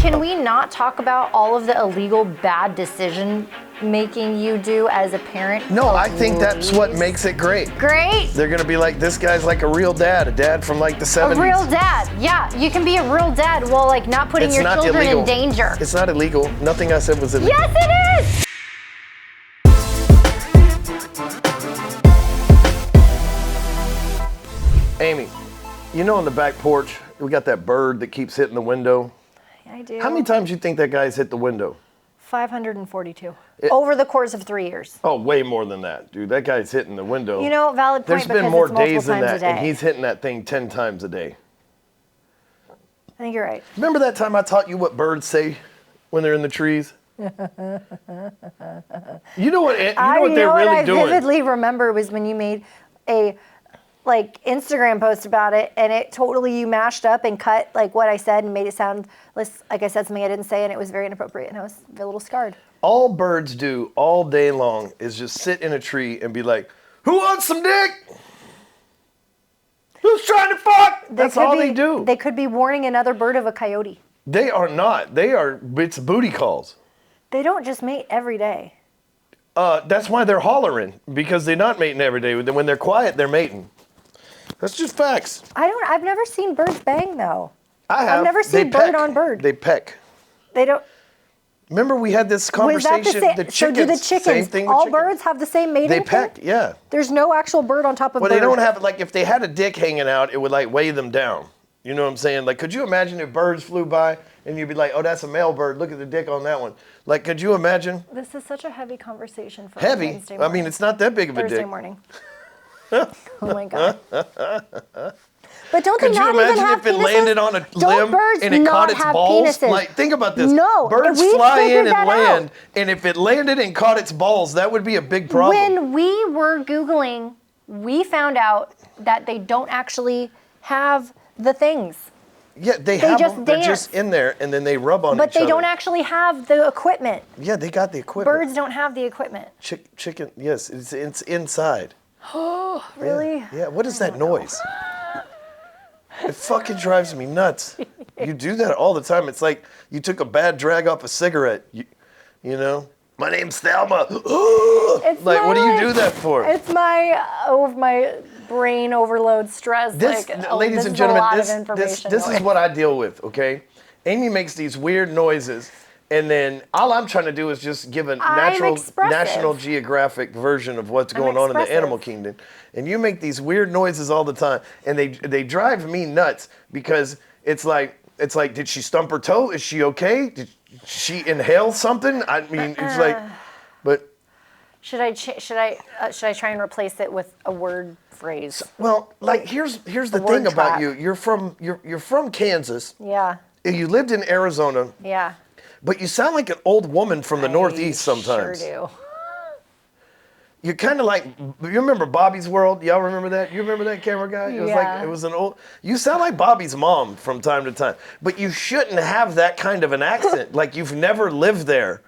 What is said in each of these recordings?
Can we not talk about all of the illegal bad decision making you do as a parent? No, I think that's what makes it great. Great. They're gonna be like, this guy's like a real dad, a dad from like the 70s. A real dad, yeah. You can be a real dad while like not putting your children illegal. in danger. It's not illegal. Nothing I said was illegal. Yes, it is. Amy, you know on the back porch, we got that bird that keeps hitting the window. I do. How many times do you think that guy's hit the window? 542. Over the course of 3 years. Oh, way more than that, dude. That guy's hitting the window. You know, valid point. There's been more days than that, and he's hitting that thing 10 times a day. I think you're right. Remember that time I taught you what birds say when they're in the trees? You know what they're really doing. I vividly remember was when you made a Instagram post about it, and it totally, you mashed up and cut like what I said and made it sound like I said something I didn't say, and it was very inappropriate, and I was a little scarred. All birds do all day long is just sit in a tree and be like, "Who wants some dick? Who's trying to fuck?" That's all they do. They could be warning another bird of a coyote. They are not. It's booty calls. They don't just mate every day. That's why they're hollering, because they're not mating every day. When they're quiet, they're mating. That's just facts. I've never seen birds bang though. I have. I've never seen bird on bird. They peck. They don't. Remember we had this conversation. The chickens, so do the chickens, same thing with all chickens. Birds have the same mating They peck, thing? yeah. There's no actual bird on top of bird. Well, they don't have, like, if they had a dick hanging out, it would, like, weigh them down. You know what I'm saying? Like, could you imagine if birds flew by and you'd be like, oh, that's a male bird. Look at the dick on that one. Like, could you imagine? This is such a heavy conversation for Heavy? Wednesday morning. I mean, it's not that big of a Thursday dick. morning. Oh, my God. But don't they Could not you imagine even have if it penises? landed on a limb and it caught its balls? Penises? Like, think about this. No, Birds we fly in figured and that land, out. and if it landed and caught its balls, that would be a big problem. When we were Googling, we found out that they don't actually have the things. Yeah, they have just them. They're just in there, and then they rub on each other. But they don't actually have the equipment. Yeah, they got the equipment. Birds don't have the equipment. Chicken, yes, it's inside. Oh, really? Yeah, what is that noise? It fucking drives me nuts. You do that all the time. It's like you took a bad drag off a cigarette. You know? My name's Thelma. Like, what do you do that for? It's my brain overload stress. Ladies and gentlemen, this is what I deal with, okay? Amy makes these weird noises, and then all I'm trying to do is just give a National Geographic version of what's going on in the animal kingdom. And you make these weird noises all the time, and they drive me nuts, because it's like, did she stump her toe? Is she okay? Did she inhale something? I mean, it's like, but should I try and replace it with a word phrase? Well, like here's the thing about you. You're from Kansas. Yeah. You lived in Arizona. Yeah. But you sound like an old woman from the Northeast sometimes. Sure do. You're kind of like, you remember Bobby's World? Y'all remember that? You remember that camera guy? It was yeah. it was an old, you sound like Bobby's mom from time to time. But you shouldn't have that kind of an accent. Like you've never lived there.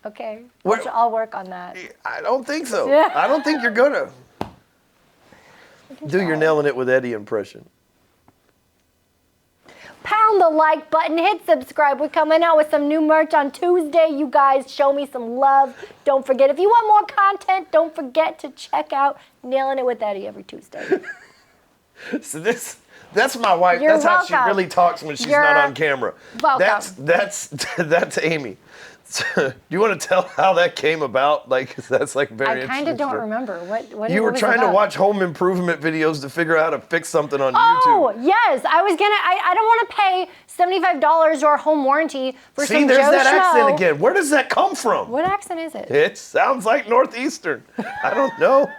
Okay, I'll work on that. I don't think so. Yeah. I don't think you're gonna. Do your Nailing It with Eddie impression. Pound the like button, hit subscribe. We're coming out with some new merch on Tuesday. You guys show me some love. Don't forget, if you want more content, don't forget to check out Nailing It with Eddie every Tuesday. So that's my wife. You're that's welcome. How she really talks when she's not on camera. Welcome. That's Amy. So, do you want to tell how that came about? Like, that's like very interesting. I kind of don't remember. What you were trying to watch home improvement videos to figure out how to fix something on YouTube. Oh, yes. I don't want to pay $75 or a home warranty for some Joe Schmo. See, there's that accent again. Where does that come from? What accent is it? It sounds like Northeastern. I don't know.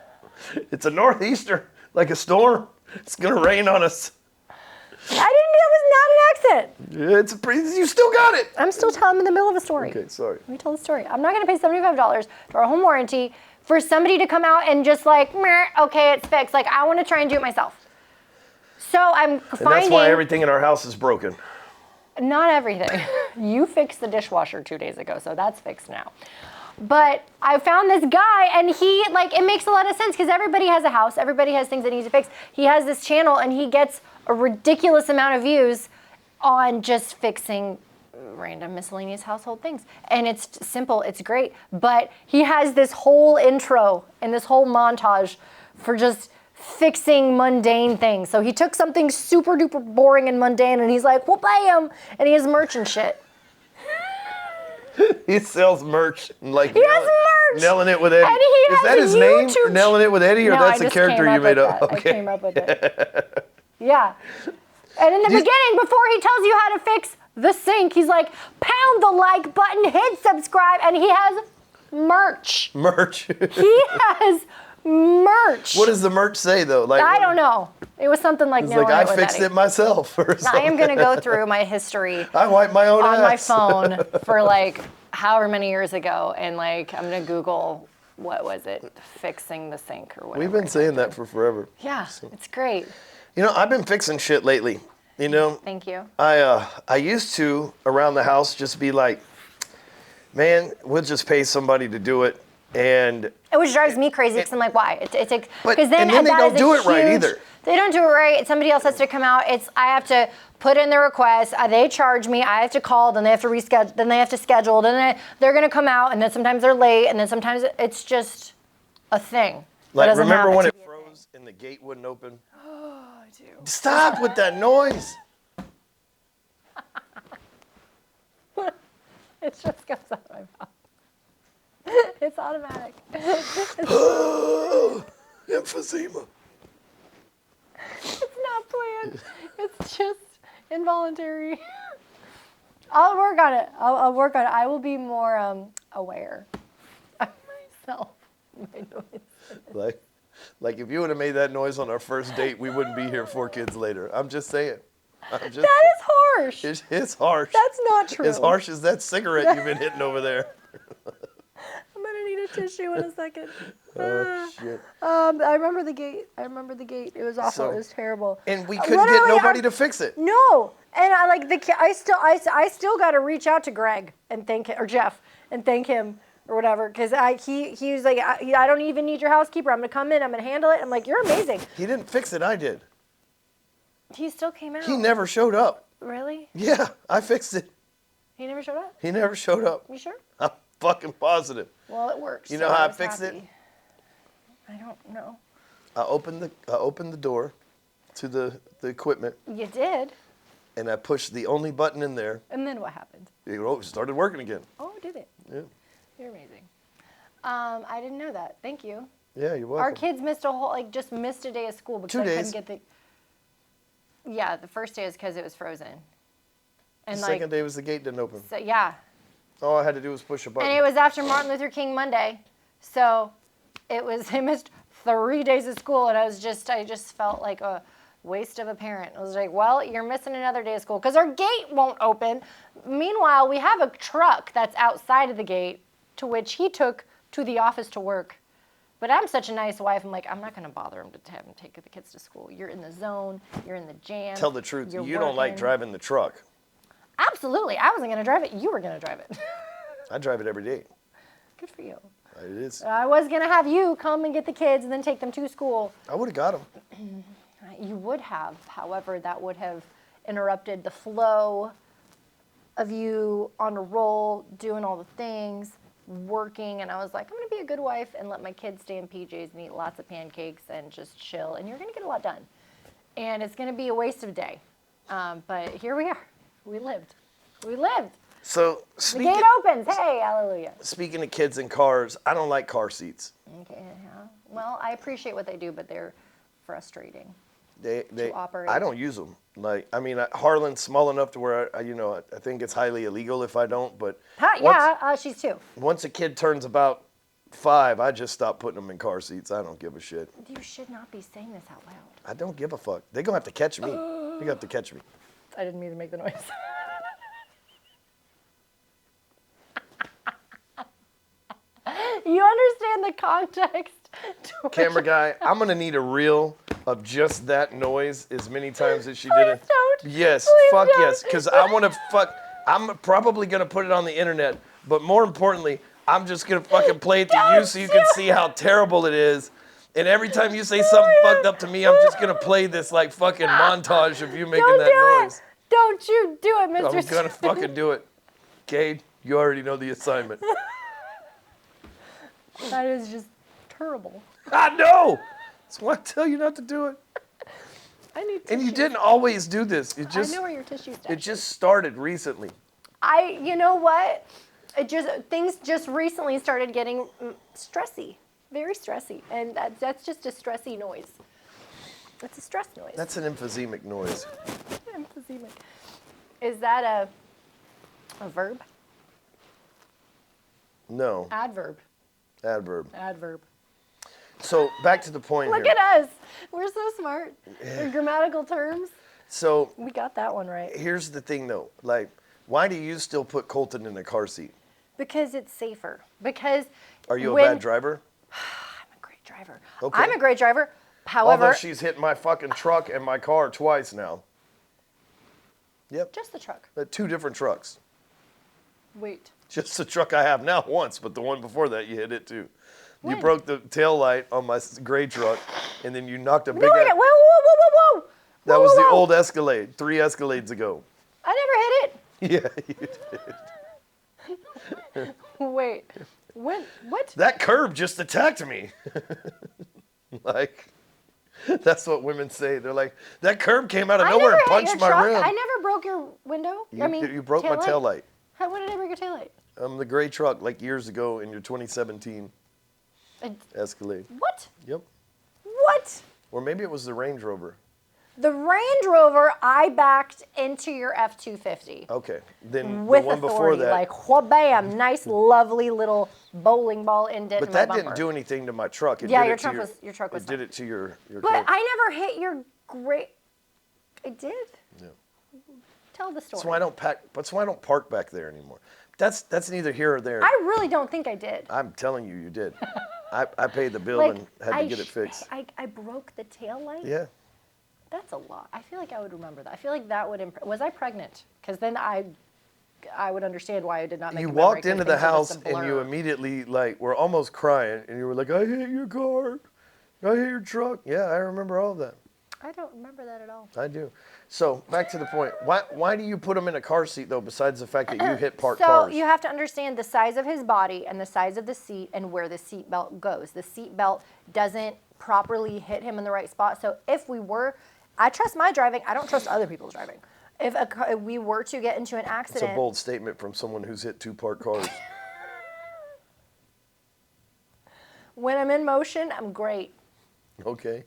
It's a Northeastern, like a storm. It's going to rain on us. That was not an accent. You still got it. I'm still telling in the middle of a story. Okay, sorry. Let me tell the story. I'm not going to pay $75 for a home warranty for somebody to come out and just like, meh, okay, it's fixed. Like, I want to try and do it myself. So I'm finding... And that's why everything in our house is broken. Not everything. You fixed the dishwasher 2 days ago, so that's fixed now. But I found this guy, and he, like, it makes a lot of sense because everybody has a house. Everybody has things that need to fix. He has this channel, and he gets a ridiculous amount of views on just fixing random miscellaneous household things. And it's simple, it's great. But he has this whole intro and this whole montage for just fixing mundane things. So he took something super duper boring and mundane and he's like, we'll pay him. And he has merch and shit. He sells merch. Like he has merch. Nailing it with Eddie. And he Is that his name? Or Nailing it with Eddie? Or no, that's a character you made up? Okay. I came up with it. Yeah. And in the beginning, before he tells you how to fix the sink, he's like, pound the like button, hit subscribe, and he has merch. Merch. He has merch. What does the merch say though? Like I don't know. It was something like nailing I fixed it myself or something. I am gonna go through my history. I wipe my own on ass. my phone for like however many years ago, and like I'm gonna Google what was it, fixing the sink or whatever. We've been saying that for forever. Yeah, it's great. You know, I've been fixing shit lately. You know. Thank you. I used to around the house just be like, man, we'll just pay somebody to do it, and which drives me crazy because I'm like, why? It's because then they don't do it right either. They don't do it right. Somebody else has to come out. I have to put in the request. They charge me. I have to call. Then they have to reschedule. Then they have to schedule. Then they're gonna come out. And then sometimes they're late. And then sometimes it's just a thing. Like remember when it froze and the gate wouldn't open? Oh, I do. Stop with that noise. It just comes out of my mouth. It's automatic. Emphysema. It's not planned. It's just involuntary. I'll work on it. I'll work on it. I will be more aware of myself. My noise. Like if you would have made that noise on our first date, we wouldn't be here 4 kids later. I'm just saying. That is harsh. It's harsh. That's not true. As harsh as that cigarette you've been hitting over there. I'm gonna need a tissue in a second. Oh shit. I remember the gate. It was awful. It was terrible. And we couldn't get nobody to fix it. No. And I still got to reach out to Greg and thank him, or Jeff and thank him or whatever, because he was like, I don't even need your housekeeper. I'm gonna come in. I'm gonna handle it. I'm like, you're amazing. He didn't fix it. I did. He still came out. He never showed up. Really? Yeah, I fixed it. He never showed up? He never showed up. You sure? I'm fucking positive. Well, it works. You know how I fixed it? I don't know. I opened the door to the equipment. You did? And I pushed the only button in there. And then what happened? It started working again. Oh, did it? Yeah. You're amazing. I didn't know that. Thank you. Yeah, you're welcome. Our kids missed a day of school because 2 days. couldn't get Yeah, the first day is because it was frozen. And the second day was the gate didn't open. So, yeah. All I had to do was push a button. And it was after Martin Luther King Monday. So they missed 3 days of school, and I just felt like a waste of a parent. I was like, well, you're missing another day of school because our gate won't open. Meanwhile, we have a truck that's outside of the gate to which he took to the office to work. But I'm such a nice wife. I'm like, I'm not going to bother him to have him take the kids to school. You're in the zone. You're in the jam. Tell the truth. You working. don't like driving the truck. Absolutely. I wasn't going to drive it. You were going to drive it. I drive it every day. Good for you. It is. I was going to have you come and get the kids and then take them to school. I would have got them. You would have. However, that would have interrupted the flow of you on a roll, doing all the things, working. And I was like, I'm going to be a good wife and let my kids stay in PJs and eat lots of pancakes and just chill. And you're going to get a lot done. And it's going to be a waste of a day. But here we are. We lived. So the gate opens. Hey, hallelujah. Speaking of kids and cars, I don't like car seats. Okay. Yeah. Well, I appreciate what they do, but they're frustrating. They operate. I don't use them. Harlan's small enough to where I think it's highly illegal if I don't. But she's 2. Once a kid turns about 5, I just stop putting them in car seats. I don't give a shit. You should not be saying this out loud. I don't give a fuck. They're gonna have to catch me. They're gonna have to catch me. I didn't mean to make the noise. You understand the context. Camera guy, I'm gonna need a reel of just that noise as many times as she Please did it. Don't. Yes, Please fuck don't. yes, because I want to fuck. I'm probably gonna put it on the internet, but more importantly, I'm just gonna fucking play it to you so you can see how terrible it is. And every time you say something fucked up to me, I'm just gonna play this like fucking montage of you making that noise. Don't you do it, Mr. I'm gonna fucking do it. Cade, you already know the assignment. That is just terrible. I know. That's why I tell you not to do it. I need tissues. And you didn't always do this. I know where your tissues are. It just started recently. You know what? Things just recently started getting stressy, very stressy, and that's just a stressy noise. It's a stress noise. That's an emphysemic noise. Emphysemic. Is that a verb? No. Adverb. Adverb. So back to the point Look here. at us. We're so smart. In grammatical terms. So we got that one right. Here's the thing though. Like, why do you still put Colton in a car seat? Because it's safer. Because Are you a bad driver? I'm a great driver. Okay. I'm a great driver. However, although she's hit my fucking truck and my car twice now. Yep. Just the truck. 2 different trucks. Wait. Just the truck I have now once, but the one before that you hit it too. When? You broke the tail light on my gray truck, and then you knocked a big. No, whoa! That was the old Escalade, 3 Escalades ago. I never hit Yeah, you did. it. Wait. When? What? That curb just attacked me. Like, that's what women say. They're like, that curb came out of nowhere and punched my rim. I never broke your window. You broke my tail light. When did I break your tail light? The gray truck, like years ago in your 2017 Escalade. What? Yep. What? Or maybe it was the Range Rover. The Range Rover, I backed into your F-250. Okay. Then with the one authority, before that. like, wha-bam, nice, lovely little bowling ball indent But in my that bumper. didn't do anything to my truck. Yeah, your truck was It did it to your But curb. I never hit your great... I did? Yeah. Tell the story. That's why I don't park back there anymore. That's neither here or there. I really don't think I did. I'm telling you, you did. I paid the bill Like, and had to get it fixed. I broke the tail light? Yeah. That's a lot. I feel like I would remember that. I feel like that would... Was I pregnant? Because then I would understand why I did not make You a memory, walked 'cause into the things are house just a and you blur. immediately were almost crying and you were like, I hate your car. I hate your truck. Yeah, I remember all of that. I don't remember that at all. I do. So back to the point. Why do you put him in a car seat though? Besides the fact that you hit parked cars. So you have to understand the size of his body and the size of the seat and where the seat belt goes. The seat belt doesn't properly hit him in the right spot. So if I trust my driving. I don't trust other people's driving. If we were to get into an accident, It's a bold statement from someone who's hit 2 parked cars. when I'm in motion, I'm great. Okay.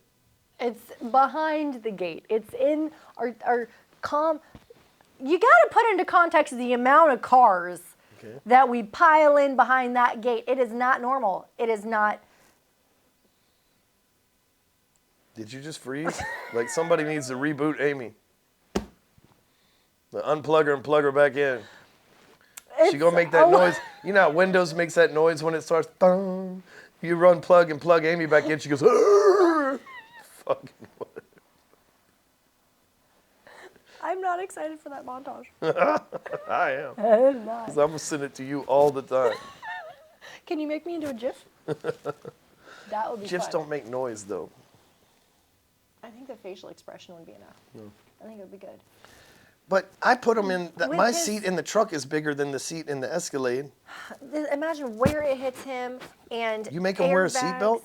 It's behind the gate. It's in our calm. You got to put into context the amount of cars that we pile in behind that gate. It is not normal. It is not. Did you just freeze? Like somebody needs to reboot Amy. Unplug her and plug her back in. She gonna make that noise. You know how Windows makes that noise when it starts. Thung. You unplug and plug Amy back in. She goes. Fucking what? I'm not excited for that montage. I am. I'm not. 'Cause I'm gonna send it to you all the time. Can you make me into a GIF? That would be GIFs fun. don't make noise though. I think the facial expression would be enough. No. I think it would be good. But I put him in. With My his- seat in the truck is bigger than the seat in the Escalade. Imagine where it hits him and You make him wear a airbags. seatbelt?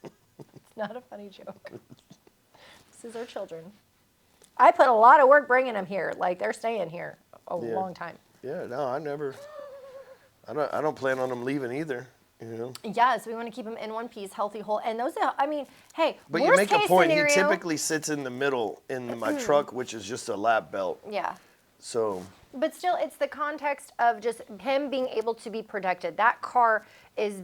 It's not a funny joke. This is our children. I put a lot of work bringing them here. Like, they're staying here a Yeah. long time. Yeah, no, I don't plan on them leaving either. You know. Yes, we want to keep them in one piece, healthy, whole. And those are, I mean, hey, But worst you make a case point. scenario, He typically sits in the middle in my truck, which is just a lap belt. Yeah. So. But still, it's the context of just him being able to be protected. That car is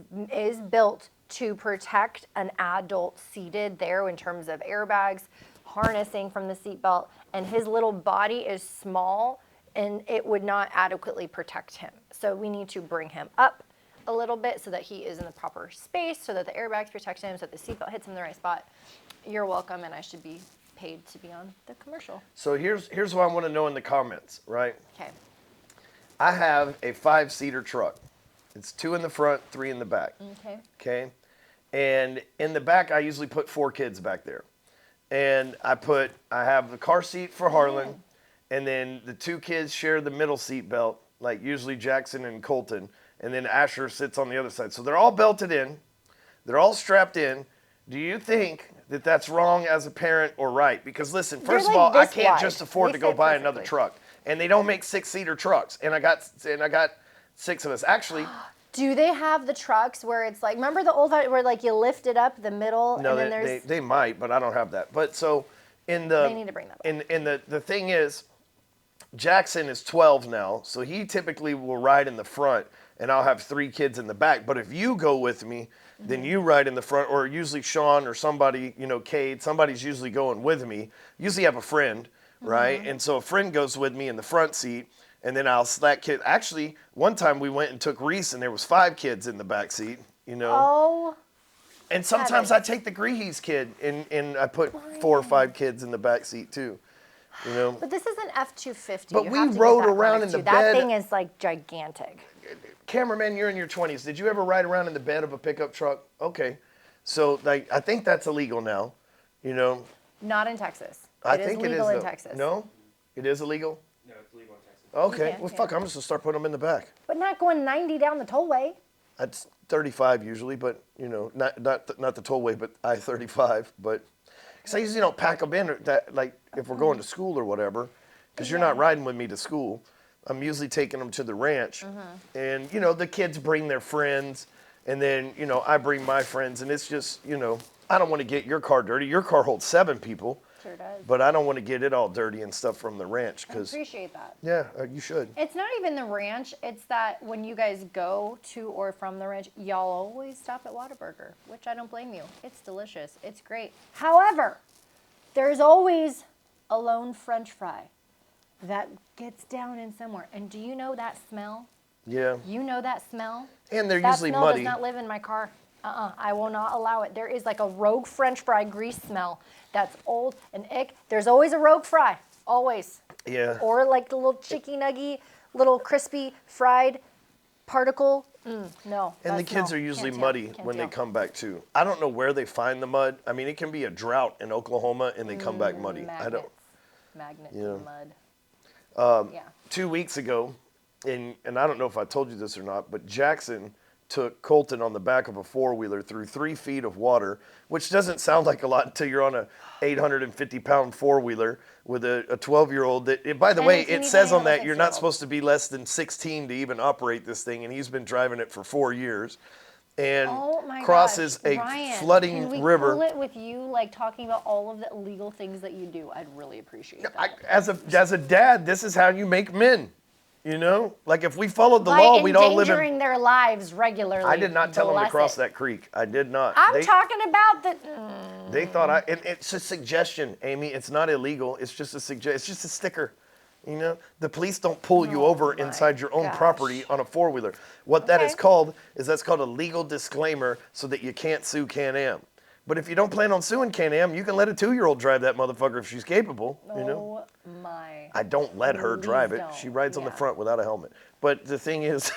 built to protect an adult seated there in terms of airbags, harnessing from the seatbelt, and his little body is small, and it would not adequately protect him. So we need to bring him up a little bit so that he is in the proper space, so that the airbags protect him, so that the seatbelt hits him in the right spot. You're welcome, and I should be paid to be on the commercial. So here's what I want to know in the comments, right? Okay. I have a 5-seater truck. It's 2 in the front, 3 in the back. Okay. Okay. And in the back, I usually put 4 kids back there. and I have the car seat for Harlan, and then the 2 kids share the middle seat belt, like usually Jackson and Colton, and then Asher sits on the other side. So they're all belted in, they're all strapped in. Do you think that that's wrong as a parent or right? Because listen, first of all, I can't just afford to go buy another truck, and they don't make 6-seater trucks, and I got 6 of us. Actually, do they have the trucks where it's like, remember the old where like you lift it up the middle? No, and then they might, but I don't have that. But so they need to bring that back. in the thing is, Jackson is 12 now, so he typically will ride in the front, and I'll have 3 kids in the back. But if you go with me, then you ride in the front, or usually Sean or somebody, Cade, somebody's usually going with me. Usually have a friend, right? And so a friend goes with me in the front seat, and then I'll slack kid. Actually, one time we went and took Reese, and there was 5 kids in the back seat, Oh. And sometimes I take the Greehees kid, and I put 4 or 5 kids in the back seat too, But this is an F-250. But we rode around in the bed. That thing is like gigantic. Cameraman, you're in your 20s. Did you ever ride around in the bed of a pickup truck? Okay. So, I think that's illegal now, Not in Texas. I think it is legal in though. Texas. No? It is illegal? No, it's legal in Texas. Okay. Well, fuck, I'm just going to start putting them in the back. But not going 90 down the tollway. That's 35 usually, but, not the tollway, but I-35. But, because I usually don't pack them in, if we're going to school or whatever, because you're not riding with me to school. I'm usually taking them to the ranch, and the kids bring their friends, and then I bring my friends, and it's just I don't want to get your car dirty. Your car holds 7 people, Sure does. but I don't want to get it all dirty and stuff from the ranch. I appreciate that. Yeah, you should. It's not even the ranch. It's that when you guys go to or from the ranch, y'all always stop at Whataburger, which I don't blame you. It's delicious. It's great. However, there's always a lone French fry that gets down in somewhere. And do you know that smell? Yeah. You know that smell? And they're that usually smell muddy. does not live in my car. I will not allow it. There is like a rogue French fry grease smell that's old and ick. There's always a rogue fry. Always. Yeah. Or like the little chicky nuggy, little crispy fried particle. No. And the kids are usually muddy when they come back too. I don't know where they find the mud. I mean, it can be a drought in Oklahoma and they come back muddy. Magnets in mud. 2 weeks ago, and I don't know if I told you this or not, but Jackson took Colton on the back of a 4-wheeler through 3 feet of water, which doesn't sound like a lot until you're on a 850-pound 4-wheeler with a 12-year-old. That, by the way, it says on that you're not supposed to be less than 16 to even operate this thing, and he's been driving it for 4 years. And crosses a flooding river. Can we pull it with you, like talking about all of the illegal things that you do? I'd really appreciate that. As a dad, this is how you make men. Like if we followed the law, we'd all live endangering their lives regularly. I did not tell them to cross that creek. I did not. I'm talking about the. They thought and it's a suggestion, Amy. It's not illegal. It's just a suggestion. It's just a sticker. The police don't pull you over inside your own property on a 4-wheeler. What that is called that's called a legal disclaimer, so that you can't sue Can-Am. But if you don't plan on suing Can-Am, you can let a 2-year-old drive that motherfucker if she's capable. Oh my. I don't let her drive it. She rides on the front without a helmet. But the thing is,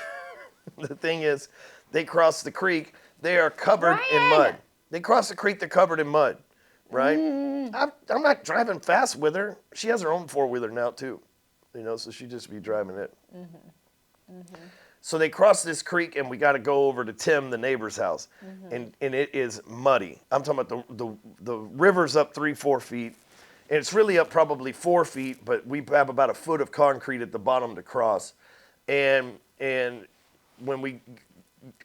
they cross the creek. They are covered in mud. They cross the creek. They're covered in mud, right? I'm not driving fast with her. She has her own 4-wheeler now too, so she just be driving it. So they cross this creek, and we got to go over to Tim, the neighbor's house, and it is muddy. I'm talking about the river's up 3-4 feet, and it's really up probably 4 feet, but we have about a foot of concrete at the bottom to cross, and when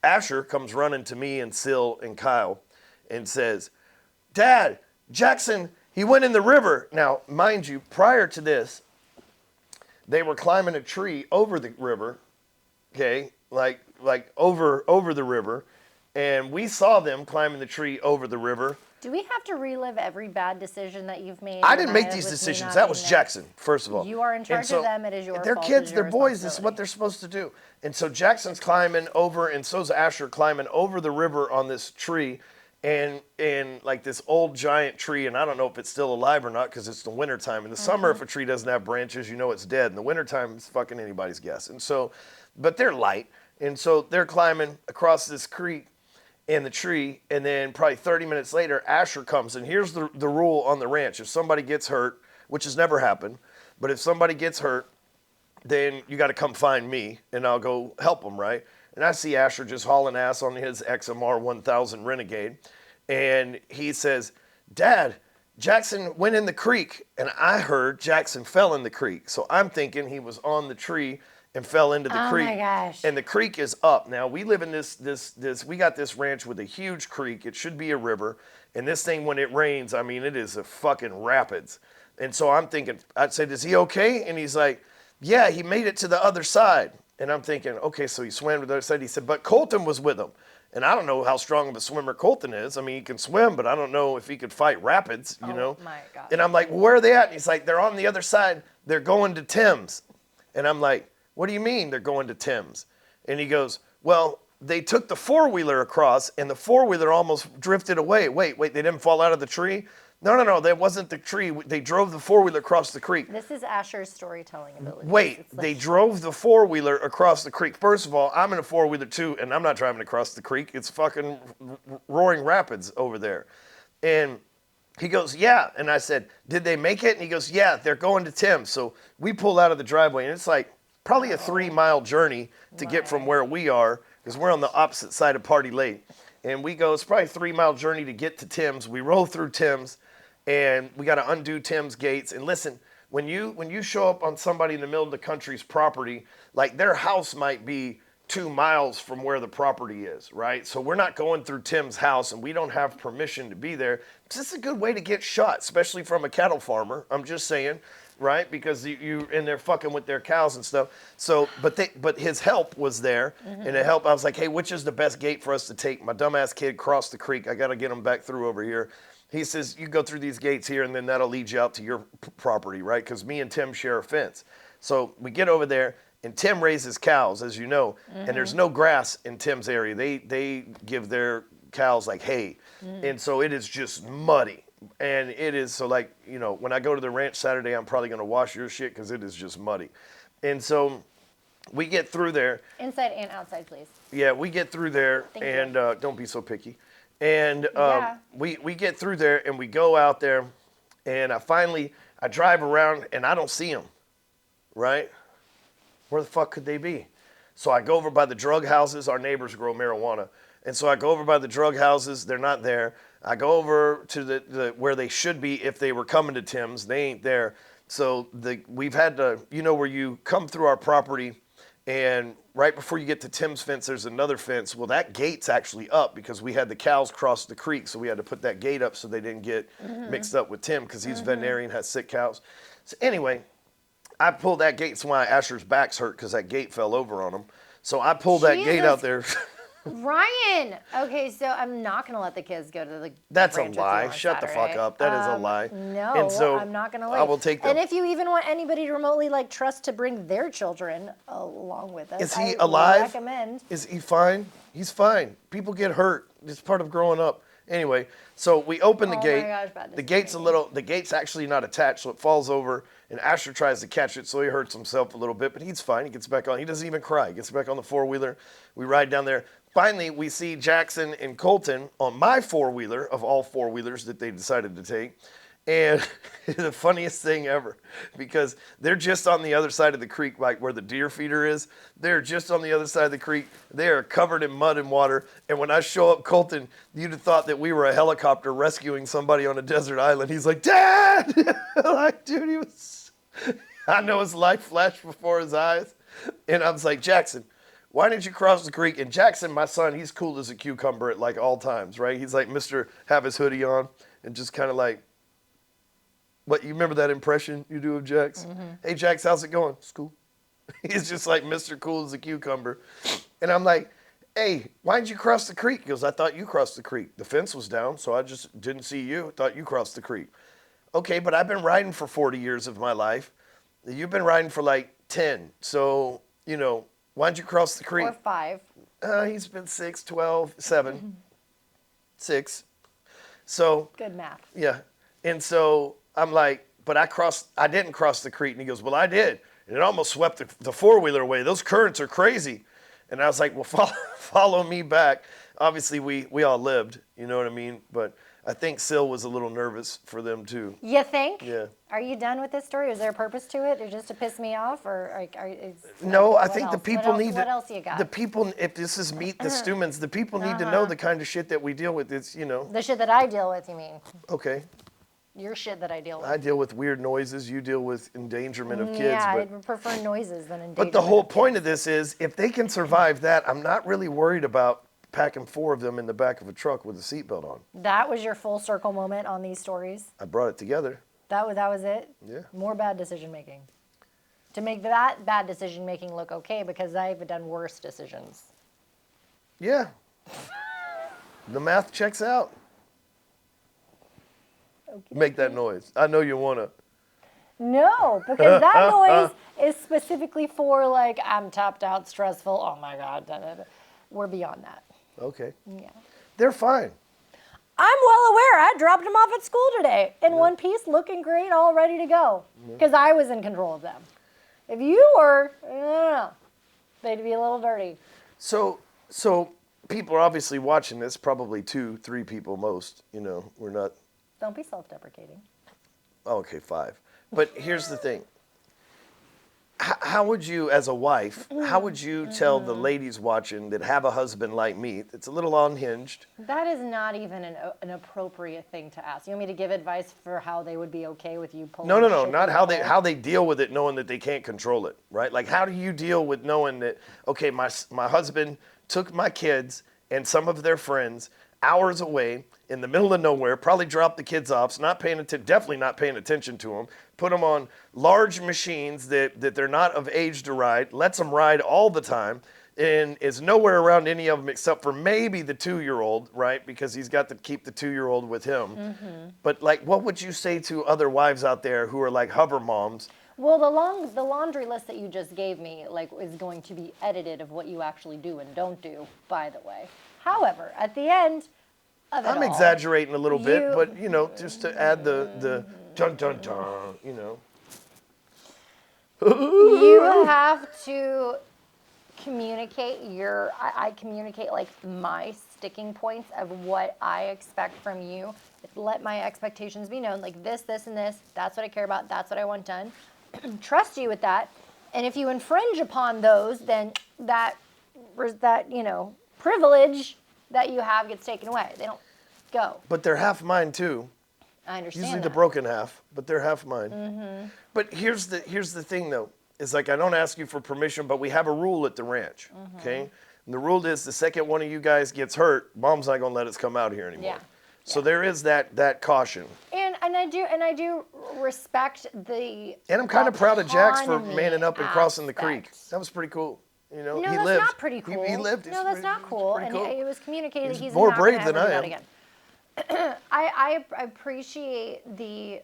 Asher comes running to me and Sil and Kyle, and says, "Dad, Jackson, he went in the river." Now, mind you, prior to this, they were climbing a tree over the river. Okay, like over the river, and we saw them climbing the tree over the river. Do we have to relive every bad decision that you've made? I didn't make these decisions. That was Jackson, first of all. You are in charge of them. It is your fault. They're kids. They're boys. This is what they're supposed to do. And so Jackson's climbing over, and so's Asher climbing over the river on this tree, and like this old giant tree, and I don't know if it's still alive or not because it's the wintertime. In the summer, if a tree doesn't have branches, it's dead. In the wintertime, it's fucking anybody's guess. And so, but they're light, and so they're climbing across this creek, in the tree, and then probably 30 minutes later, Asher comes. And here's the rule on the ranch. If somebody gets hurt, which has never happened, but if somebody gets hurt, then you got to come find me, and I'll go help them, right? And I see Asher just hauling ass on his XMR 1000 Renegade, and he says, Dad, Jackson went in the creek, and I heard Jackson fell in the creek. So I'm thinking he was on the tree and fell into the creek. Oh my gosh. And the creek is up. Now, we live in we got this ranch with a huge creek. It should be a river. And this thing, when it rains, I mean, it is a fucking rapids. And so I'm thinking, I'd say, is he okay? And he's like, yeah, he made it to the other side. And I'm thinking, okay, so he swam to the other side. He said, but Colton was with him. And I don't know how strong of a swimmer Colton is. I mean, he can swim, but I don't know if he could fight rapids, you know? Oh, my God. And I'm like, well, where are they at? And he's like, they're on the other side. They're going to Tim's. And I'm like, what do you mean they're going to Tim's? And he goes, well, they took the four-wheeler across, and the four-wheeler almost drifted away. Wait, they didn't fall out of the tree? No, that wasn't the tree. They drove the four-wheeler across the creek. This is Asher's storytelling ability. Wait, they drove the four-wheeler across the creek. First of all, I'm in a four-wheeler too, and I'm not driving across the creek. It's fucking roaring rapids over there. And he goes, yeah. And I said, did they make it? And he goes, yeah, they're going to Tim's. So we pull out of the driveway, and it's like probably a 3-mile journey to get from where we are, because we're on the opposite side of Party Lake. And we go, it's probably a 3-mile journey to get to Tim's. We roll through Tim's, and we got to undo Tim's gates. And listen, when you show up on somebody in the middle of the country's property, like their house might be 2 miles from where the property is, right? So we're not going through Tim's house, and we don't have permission to be there. It's just a good way to get shot, especially from a cattle farmer. I'm just saying, right? Because and they're fucking with their cows and stuff. So, but his help was there, and it helped. I was like, hey, which is the best gate for us to take? My dumbass kid crossed the creek. I got to get him back through over here. He says, you go through these gates here, and then that'll lead you out to your property, right? Because me and Tim share a fence. So we get over there, and Tim raises cows, as you know, and there's no grass in Tim's area. They give their cows like hay, and so it is just muddy. And it is, so like, you know, when I go to the ranch Saturday, I'm probably going to wash your shit because it is just muddy. And so we get through there. Inside and outside, please. Yeah, we get through there, and don't be so picky. And we get through there, and we go out there, and I drive around, and I don't see them, right? Where the fuck could they be? So I go over by the drug houses. Our neighbors grow marijuana. And so I go over by the drug houses. They're not there. I go over to the where they should be if they were coming to Tim's. They ain't there. So we've had to, you know, where you come through our property, and right before you get to Tim's fence, there's another fence. Well, that gate's actually up because we had the cows cross the creek, so we had to put that gate up so they didn't get mixed up with Tim because he's veterinarian, has sick cows. So anyway, I pulled that gate. That's why Asher's back's hurt, because that gate fell over on him. So I pulled that gate out there. Ryan! Okay, so I'm not going to let the kids go to the That's a ranch lie. with you on Shut the Saturday. fuck up. That is a lie. No, and so I'm not going to let I will take them. And if you even want anybody to remotely like trust to bring their children along with us, is he I alive? recommend. Is he fine? He's fine. People get hurt. It's part of growing up. Anyway, so we open the gate. My gosh, the gate's actually not attached, so it falls over, and Asher tries to catch it, so he hurts himself a little bit, but he's fine. He gets back on. He doesn't even cry. He gets back on the four-wheeler. We ride down there. Finally, we see Jackson and Colton on my four-wheeler, of all four-wheelers that they decided to take. And the funniest thing ever, because they're just on the other side of the creek, like where the deer feeder is. They're just on the other side of the creek. They are covered in mud and water. And when I show up, Colton, you'd have thought that we were a helicopter rescuing somebody on a desert island. He's like, Dad! Like, dude, he was... I know his life flashed before his eyes. And I was like, Jackson, why didn't you cross the creek? And Jackson, my son, he's cool as a cucumber at like all times, right? He's like Mr. Have his hoodie on and just kind of like, what, you remember that impression you do of Jax? Hey, Jax, how's it going? It's cool. He's just like Mr. Cool as a cucumber. And I'm like, hey, why didn't you cross the creek? He goes, I thought you crossed the creek. The fence was down, so I just didn't see you. Thought you crossed the creek. Okay, but I've been riding for 40 years of my life. You've been riding for like 10. So, you know, why'd you cross the creek? Or 5. He's been 6, 12, 7, 6. So. Good math. Yeah. And so I'm like, but I didn't cross the creek. And he goes, well, I did. And it almost swept the four-wheeler away. Those currents are crazy. And I was like, well, follow me back. obviously we all lived, you know what I mean? But I think Sil was a little nervous for them too. You think? Yeah. Are you done with this story? Is there a purpose to it, or just to piss me off, or no? Like, I think else? the people need. What else you got? The people, if this is Meet the Stewmans, the people need to know the kind of shit that we deal with. It's the shit that I deal with. You mean? Okay. Your shit that I deal with. I deal with weird noises. You deal with endangerment of kids. Yeah, but, I'd prefer noises than endangerment. But the whole point of this is, if they can survive that, I'm not really worried about packing 4 of them in the back of a truck with a seatbelt on. That was your full circle moment on these stories? I brought it together. That was it? Yeah. More bad decision making. To make that bad decision making look okay, because I've done worse decisions. Yeah. The math checks out. Okay. Make that noise. I know you want to. No, because that noise is specifically for, like, I'm tapped out, stressful, oh my God. Da, da, da. We're beyond that. Okay. Yeah. They're fine. I'm well aware. I dropped them off at school today in one piece, looking great, all ready to go. Because I was in control of them. If you were, I don't know, they'd be a little dirty. So people are obviously watching this, probably 2-3 people most. We're not. Don't be self-deprecating. Okay, 5. But here's the thing. How would you, as a wife, how would you tell the ladies watching that have a husband like me that's a little unhinged? That is not even an appropriate thing to ask. You want me to give advice for how they would be okay with you pulling? No, not how they deal with it, knowing that they can't control it, right? Like, how do you deal with knowing that, okay, my husband took my kids and some of their friends hours away in the middle of nowhere, probably dropped the kids off, definitely not paying attention to them, put them on large machines that they're not of age to ride, lets them ride all the time, and is nowhere around any of them except for maybe the 2-year-old, right? Because he's got to keep the 2-year-old with him. Mm-hmm. But, like, what would you say to other wives out there who are like hover moms? Well, the laundry list that you just gave me, like, is going to be edited of what you actually do and don't do, by the way. However, at the end of it I'm exaggerating a little bit, but, just to add the dun dun dun, You have to communicate I communicate, like, my sticking points of what I expect from you. Let my expectations be known, like this, and this. That's what I care about. That's what I want done. Trust you with that. And if you infringe upon those, then that privilege that you have gets taken away. They don't go. But they're half mine too. I understand. Usually the broken half, but they're half mine. Mm-hmm. But here's the thing though. It's like, I don't ask you for permission, but we have a rule at the ranch. Mm-hmm. Okay? And the rule is, the second one of you guys gets hurt, Mom's not gonna let us come out here anymore. Yeah. So there is that caution. And I do respect the. And I'm kind of proud of Jax for manning up and crossing the creek. That was pretty cool. No, he that's lived. not pretty cool. He lived. No, that's not cool. And cool. It was communicated that he's more not brave than ever I do am. that again. I appreciate the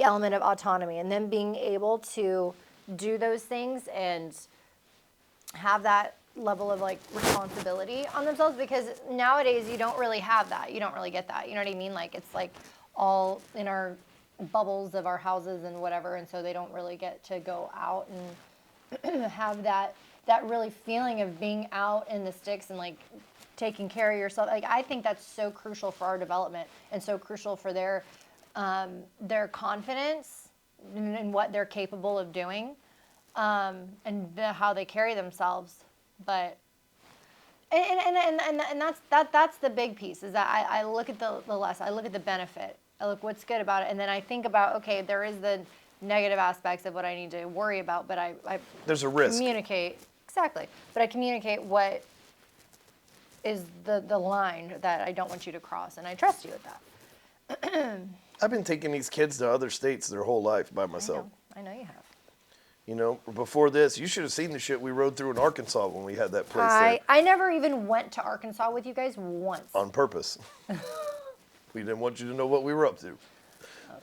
element of autonomy and them being able to do those things and have that level of, like, responsibility on themselves, because nowadays you don't really have that. You don't really get that. You know what I mean? Like, it's like all in our bubbles of our houses and whatever, and so they don't really get to go out and have that really feeling of being out in the sticks and, like, taking care of yourself. Like, I think that's so crucial for our development and so crucial for their confidence in what they're capable of doing, and how they carry themselves. But and that's the big piece, is that I look at the less, I look at the benefit, I look what's good about it, and then I think about, okay, there is the negative aspects of what I need to worry about, but I there's a risk. Communicate exactly, but I communicate what is the line that I don't want you to cross, and I trust you with that. I've been taking these kids to other states their whole life by myself. I know you have. Before this, you should have seen the shit we rode through in Arkansas when we had that place there. I never even went to Arkansas with you guys once. On purpose. We didn't want you to know what we were up to.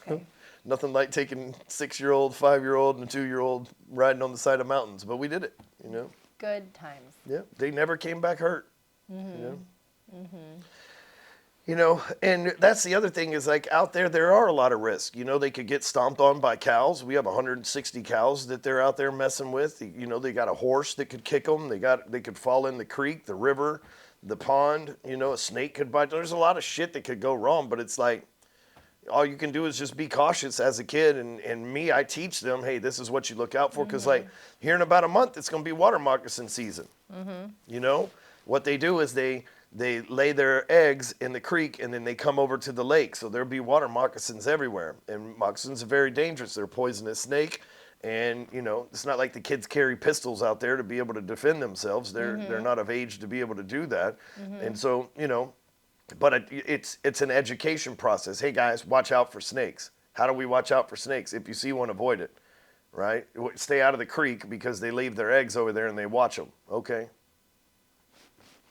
Okay. Nothing like taking 6-year-old, 5-year-old, and a 2-year-old riding on the side of mountains, but we did it, Good times. Yeah, they never came back hurt. Mm-hmm. And that's the other thing is, like, out there are a lot of risks. They could get stomped on by cows. We have 160 cows that they're out there messing with. They got a horse that could kick them. They could fall in the creek, the river. the pond, you know, a snake could bite. There's a lot of shit that could go wrong, but it's like, all you can do is just be cautious as a kid. And me, I teach them, hey, this is what you look out for. Because, like, here in about a month, it's going to be water moccasin season. You know? What they do is they lay their eggs in the creek, and then they come over to the lake. So there'll be water moccasins everywhere. And moccasins are very dangerous. They're a poisonous snake. And, you know, it's not like the kids carry pistols out there to be able to defend themselves. They're not of age to be able to do that. And so, you know, but it's an education process. Hey, guys, watch out for snakes. How do we watch out for snakes? If you see one, avoid it, right? Stay out of the creek because they leave their eggs over there and they watch them. Okay.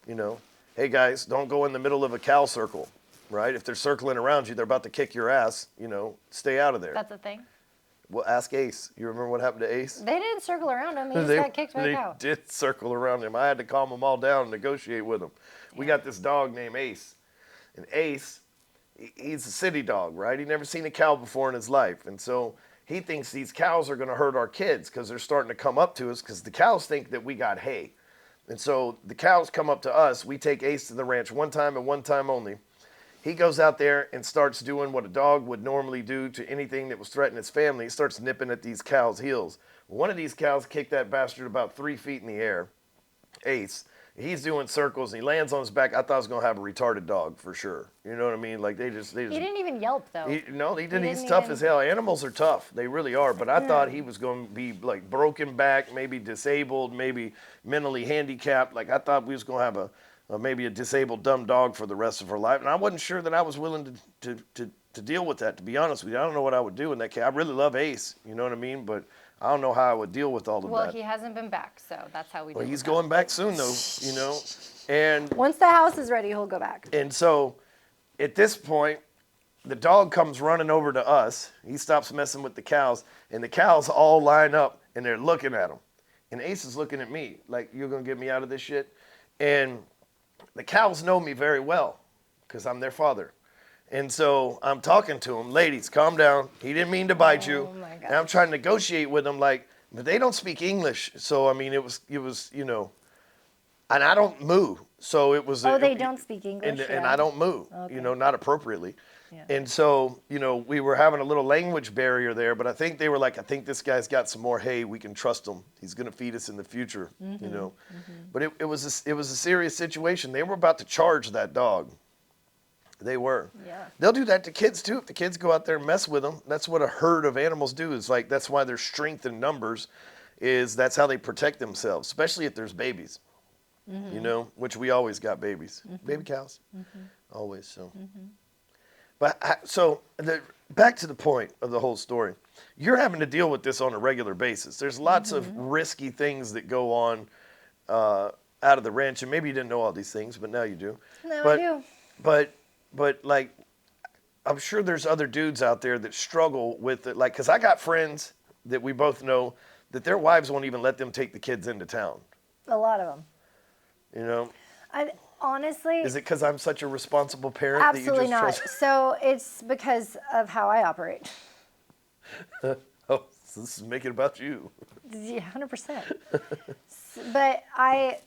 You know, hey, guys, don't go in the middle of a cow circle, right? If they're circling around you, they're about to kick your ass. You know, stay out of there. That's a thing. Well, ask Ace. You remember what happened to Ace? They didn't circle around him. He just got kicked back out. They did circle around him. I had to calm them all down and negotiate with them. We got this dog named Ace. And Ace, he's a city dog, right? He never seen a cow before in his life. And so he thinks these cows are going to hurt our kids because they're starting to come up to us because the cows think that we got hay. And so the cows come up to us. We take Ace to the ranch one time and one time only. He goes out there and starts doing what a dog would normally do to anything that was threatening his family. He starts nipping at these cows' heels. One of these cows kicked that bastard about 3 feet in the air, Ace. He's doing circles, and he lands on his back. I thought I was going to have a retarded dog for sure. You know what I mean? Like, they just He didn't even yelp, though. He didn't. He's tough as hell. Animals are tough. They really are. But I thought he was going to be, like, broken back, maybe disabled, maybe mentally handicapped. Like, I thought we was going to have maybe a disabled, dumb dog for the rest of her life. And I wasn't sure that I was willing to deal with that, to be honest with you. I don't know what I would do in that case. I really love Ace, you know what I mean? But I don't know how I would deal with all of that. Well, he hasn't been back, so that's how we do it. Well, he's going back soon, though, you know. And once the house is ready, he'll go back. And so at this point, the dog comes running over to us. He stops messing with the cows, and the cows all line up, and they're looking at him. And Ace is looking at me like, you're going to get me out of this shit? And the cows know me very well because I'm their father. And so I'm talking to them, ladies, calm down. He didn't mean to bite you. My God. And I'm trying to negotiate with them, like, but they don't speak English. So, I mean, it was, you know, and I don't moo. So it was. Oh, they don't speak English. And I don't moo, okay. You know, not appropriately. Yeah. And so, you know, we were having a little language barrier there, but I think they were like, I think this guy's got some more hay. We can trust him. He's going to feed us in the future, you know. But it was a serious situation. They were about to charge that dog. They were. Yeah. They'll do that to kids too. If the kids go out there and mess with them, that's what a herd of animals do. Is like, that's why there's strength in numbers, is that's how they protect themselves, especially if there's babies, you know, which we always got babies, baby cows, always. So, but back to the point of the whole story, you're having to deal with this on a regular basis. There's lots of risky things that go on out of the ranch, and maybe you didn't know all these things, but now you do. No, I do. But like, I'm sure there's other dudes out there that struggle with it. Like, because I got friends that we both know that their wives won't even let them take the kids into town. A lot of them. You know? Honestly. Is it because I'm such a responsible parent? Absolutely that you just not. So it's because of how I operate. Oh, so this is making it about you. Yeah, 100%. But I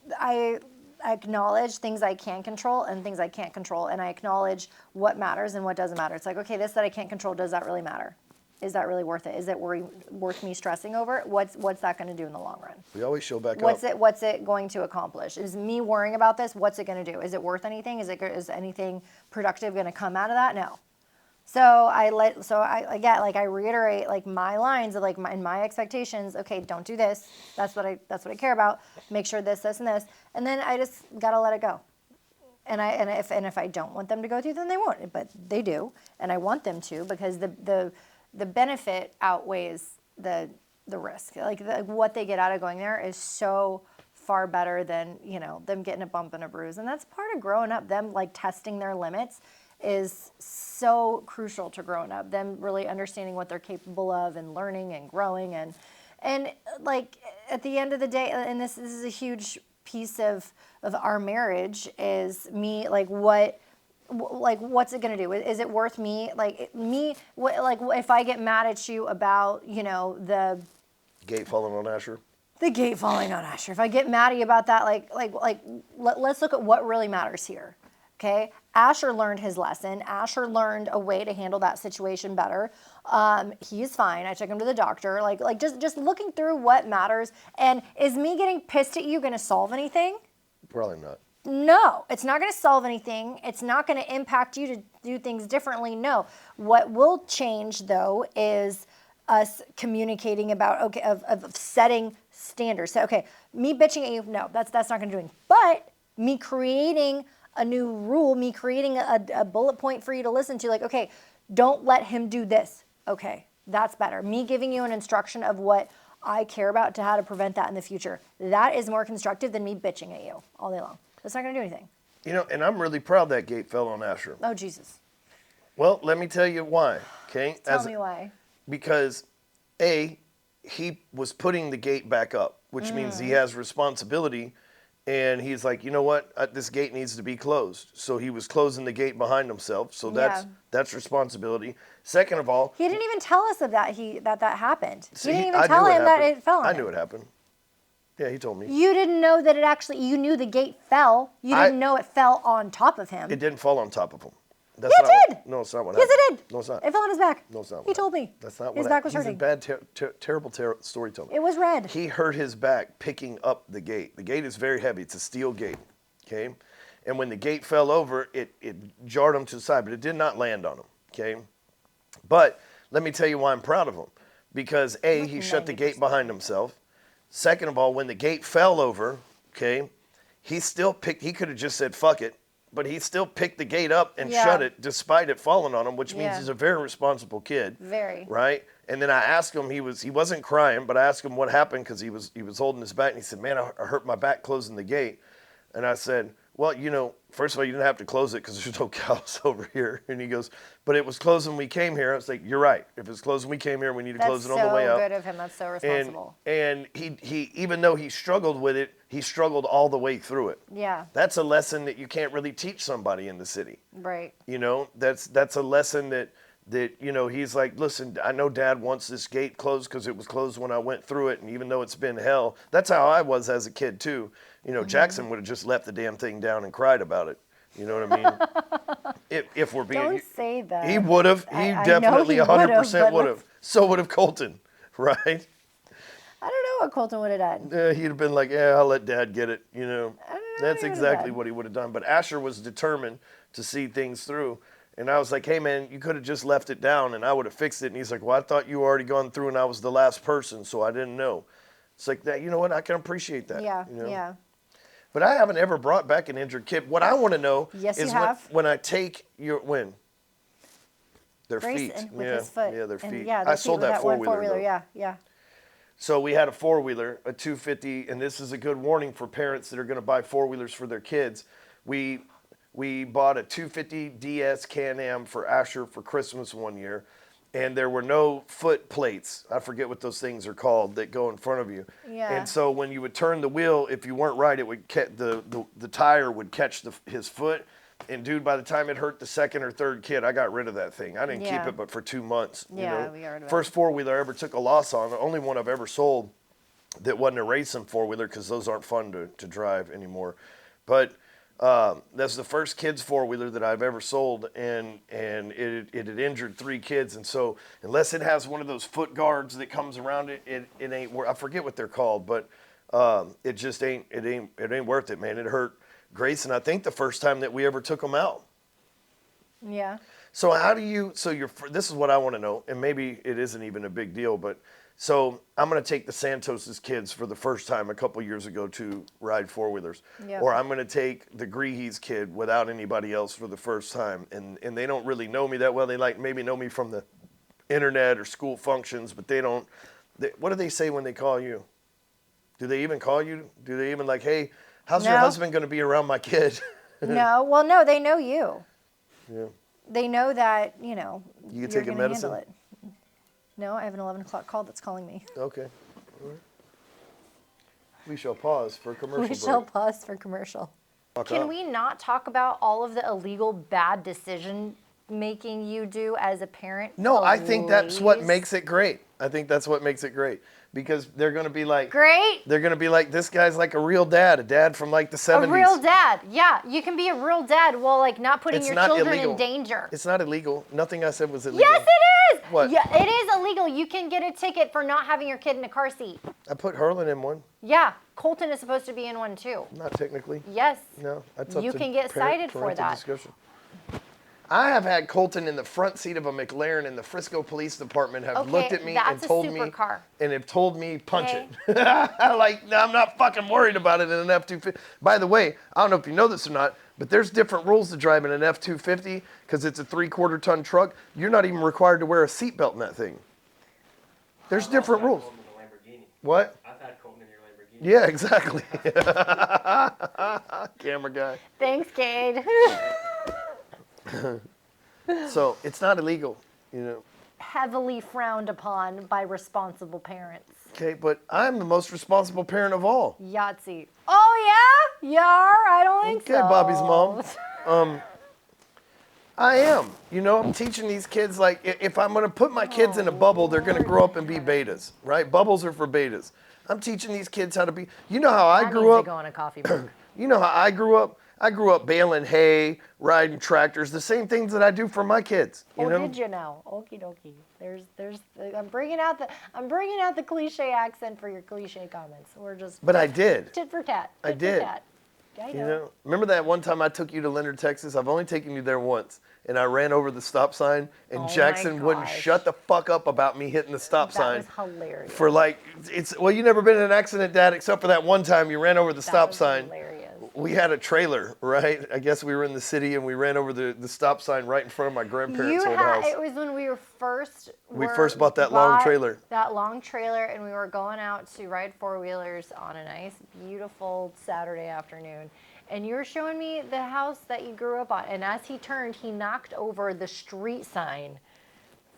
acknowledge things I can control and things I can't control, and I acknowledge what matters and what doesn't matter. It's like, okay, this that I can't control, does that really matter? Is that really worth it? Is it worth me stressing over it? What's that going to do in the long run? We always show back What's up. What's it going to accomplish? Is me worrying about this? What's it going to do? Is it worth anything? Is anything productive going to come out of that? No. So I reiterate like my lines of like my expectations. Okay, don't do this. That's what I care about. Make sure this, and this, and then I just gotta let it go. And if I don't want them to go through, then they won't. But they do, and I want them to, because the benefit outweighs the risk. Like what they get out of going there is so far better than, you know, them getting a bump and a bruise. And that's part of growing up. Them like testing their limits is so crucial to growing up. Them really understanding what they're capable of and learning and growing and like at the end of the day, and this is a huge piece of our marriage, is me like what's it gonna do? Is it worth me if I get mad at you about, you know, the Gate falling on Asher? the gate falling on Asher. If I get mad at you about that, let's look at what really matters here. Okay, Asher learned his lesson. Asher learned a way to handle that situation better. He's fine. I took him to the doctor. Just looking through what matters. And is me getting pissed at you going to solve anything? Probably not. No, it's not going to solve anything. It's not going to impact you to do things differently. No. What will change though is us communicating about of setting standards. So me bitching at you, no, that's not going to do anything. But me creating a new rule, me creating a bullet point for you to listen to, don't let him do this. Okay, that's better. Me giving you an instruction of what I care about to how to prevent that in the future. That is more constructive than me bitching at you all day long. That's not going to do anything. And I'm really proud that gate fell on Asher. Oh, Jesus. Well, let me tell you why, okay? Tell me why. Because, A, he was putting the gate back up, which means he has responsibility. And he's like, you know what? This gate needs to be closed. So he was closing the gate behind himself. So that's responsibility. Second of all, he didn't even tell us that happened. He didn't even tell him that it fell on him. I knew it happened. Yeah, he told me. You didn't know that you knew the gate fell. You didn't know it fell on top of him. It didn't fall on top of him. That's it did. No, it's not what happened. Yes, it did. No, it's not. It fell on his back. No, it's not. He told me. That's not what his back was hurting. He's a bad, terrible storyteller. It was red. He hurt his back picking up the gate. The gate is very heavy. It's a steel gate, okay? And when the gate fell over, it jarred him to the side, but it did not land on him, okay? But let me tell you why I'm proud of him. Because, A, he shut the gate behind himself. Second of all, when the gate fell over, okay, he could have just said, fuck it. But he still picked the gate up and shut it despite it falling on him, which means he's a very responsible kid. Very. Right? And then I asked him, he wasn't crying, but I asked him what happened because he was holding his back. And he said, man, I hurt my back closing the gate. And I said, well, first of all, you didn't have to close it because there's no cows over here. And he goes, but it was closed when we came here. I was like, you're right. If it's closed when we came here, we need to close it on the way out. That's so good of him. That's so responsible. And he even though he struggled with it, he struggled all the way through it. Yeah. That's a lesson that you can't really teach somebody in the city. Right. That's a lesson that he's like, listen, I know Dad wants this gate closed because it was closed when I went through it. And even though it's been hell, that's how I was as a kid too. Jackson would have just left the damn thing down and cried about it. You know what I mean? if we're being... Don't say that. He would have. He definitely 100% would have. So would have Colton, right? I don't know what Colton would have done. He'd have been like, yeah, I'll let Dad get it. I don't know That's exactly what he would have done. But Asher was determined to see things through. And I was like, hey, man, you could have just left it down and I would have fixed it. And he's like, well, I thought you already gone through and I was the last person, so I didn't know. It's like that. You know what? I can appreciate that. Yeah, yeah. But I haven't ever brought back an injured kid. What I want to know is when I take their Grayson, feet. With his foot. Yeah, their feet. And, I sold that four-wheeler. Yeah. So we had a four-wheeler, a 250, and this is a good warning for parents that are going to buy four-wheelers for their kids. We bought a 250 DS Can-Am for Asher for Christmas one year, and there were no foot plates. I forget what those things are called that go in front of you. Yeah. And so when you would turn the wheel, if you weren't right, it would the tire would catch his foot. And dude, by the time it hurt the second or third kid, I got rid of that thing. I didn't keep it but for 2 months. We got rid of it. First four-wheeler I ever took a loss on, the only one I've ever sold that wasn't a racing four-wheeler because those aren't fun to drive anymore. But that's the first kid's four-wheeler that I've ever sold, and it had injured 3 kids. And so unless it has one of those foot guards that comes around it, it ain't worth. I forget what they're called, but it just ain't worth it, man. It hurt Grayson, I think the first time that we ever took him out. Yeah. So how do you? This is what I want to know, and maybe it isn't even a big deal, but. So I'm going to take the Santos's kids for the first time a couple years ago to ride four-wheelers. Yep. Or I'm going to take the Grehe's kid without anybody else for the first time. And they don't really know me that well. They maybe know me from the internet or school functions, but they don't. What do they say when they call you? Do they even call you? Do they even like, hey, how's your husband going to be around my kid? No. Well, no, they know you. Yeah. They know that, you can you're take a medicine? handle it. No, I have an 11 o'clock call that's calling me. Okay. All right. We shall pause for commercial We shall pause for commercial. Can we not talk about all of the illegal bad decision making you do as a parent? No, I think that's what makes it great. I think that's what makes it great. Because they're going to be like... Great? They're going to be like, this guy's like a real dad. A dad from like the 70s. A real dad. Yeah, you can be a real dad while like not putting your children in danger. It's not illegal. Nothing I said was illegal. Yes, it is. What? Yeah, it is illegal. You can get a ticket for not having your kid in a car seat. I put Harlan in one. Yeah, Colton is supposed to be in one too. Not technically. Yes. No, that's up you to can get cited for that. Discussion. I have had Colton in the front seat of a McLaren, and the Frisco Police Department have looked at me and told me, punch it. Like, no, I'm not fucking worried about it in an F-250. By the way, I don't know if you know this or not, but there's different rules to drive in an F-250 because it's a 3/4 ton truck. You're not even required to wear a seatbelt in that thing. There's different rules. What? I've had Colton in your Lamborghini. Yeah, exactly. Camera guy. Thanks, Cade. So it's not illegal, Heavily frowned upon by responsible parents. Okay, but I'm the most responsible parent of all. Yahtzee. Oh yeah? You are? I don't think so. Okay, Bobby's mom. I am. I'm teaching these kids, like, if I'm going to put my kids in a bubble, they're going to grow up and be betas, right? Bubbles are for betas. I'm teaching these kids how to be, how I grew up. Go on a coffee break. You know how I grew up? I grew up baling hay, riding tractors, the same things that I do for my kids. Did you know? Okie dokie. I'm bringing out the cliche accent for your cliche comments. We're just. But I did. Tit for tat. I did. For tat. I know. Remember that one time I took you to Leonard, Texas? I've only taken you there once, and I ran over the stop sign, and Jackson wouldn't shut the fuck up about me hitting the stop sign. That was hilarious. For you never been in an accident, Dad, except for that one time you ran over the stop sign. Hilarious. We had a trailer, right? I guess we were in the city and we ran over the stop sign right in front of my grandparents' old house. It was when we were first... We first bought that long trailer. That long trailer, and we were going out to ride four-wheelers on a nice, beautiful Saturday afternoon. And you were showing me the house that you grew up on. And as he turned, he knocked over the street sign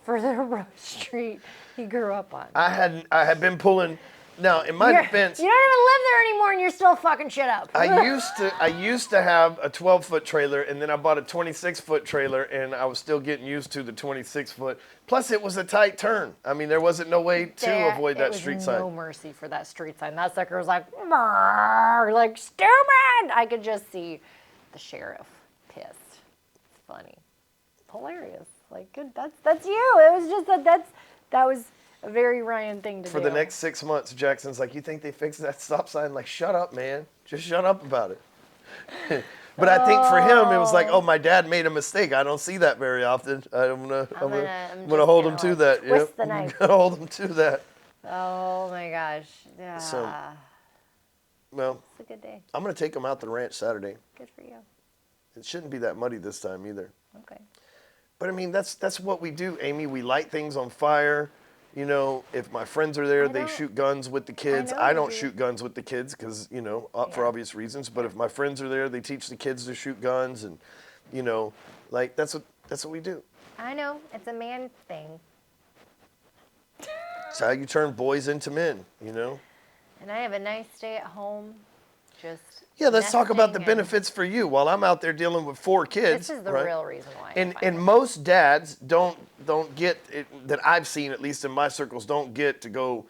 for the street he grew up on. I had been pulling... Now, in my defense... You don't even live there anymore, and you're still fucking shit up. I used to have a 12-foot trailer, and then I bought a 26-foot trailer, and I was still getting used to the 26-foot. Plus, it was a tight turn. I mean, there wasn't no way to avoid that street sign. No mercy for that street sign. That sucker was like, like, Stewman! I could just see the sheriff pissed. It's funny. It's hilarious. Like, good. That's you. It was just that was... a very Ryan thing to do. For the next 6 months, Jackson's like, you think they fixed that stop sign? Like, shut up, man. Just shut up about it. But I think for him, it was like, oh, my dad made a mistake. I don't see that very often. I'm gonna hold him to that. Twist the knife. I'm gonna hold him to that. Oh my gosh. Yeah. So, well, it's a good day. I'm gonna take him out to the ranch Saturday. Good for you. It shouldn't be that muddy this time either. Okay. But I mean, that's what we do, Amy. We light things on fire. If my friends are there, they shoot guns with the kids. I don't shoot guns with the kids because, for obvious reasons. But if my friends are there, they teach the kids to shoot guns. And, that's what we do. I know. It's a man thing. It's how you turn boys into men, And I have a nice day at home. Yeah, let's talk about the benefits for you while I'm out there dealing with 4 kids. This is the real reason why. And most dads don't get it, that I've seen, at least in my circles, don't get to go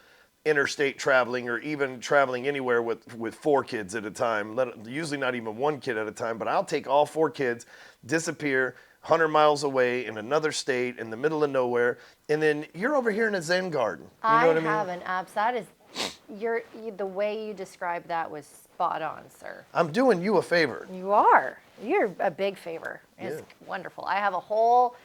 interstate traveling or even traveling anywhere with 4 kids at a time. Usually not even 1 kid at a time. But I'll take all 4 kids, disappear 100 miles away in another state in the middle of nowhere, and then you're over here in a Zen garden. You know what I mean? I have an abs. That is, the way you described that was spot on, sir. I'm doing you a favor. You are. You're a big favor. It's wonderful. I have a whole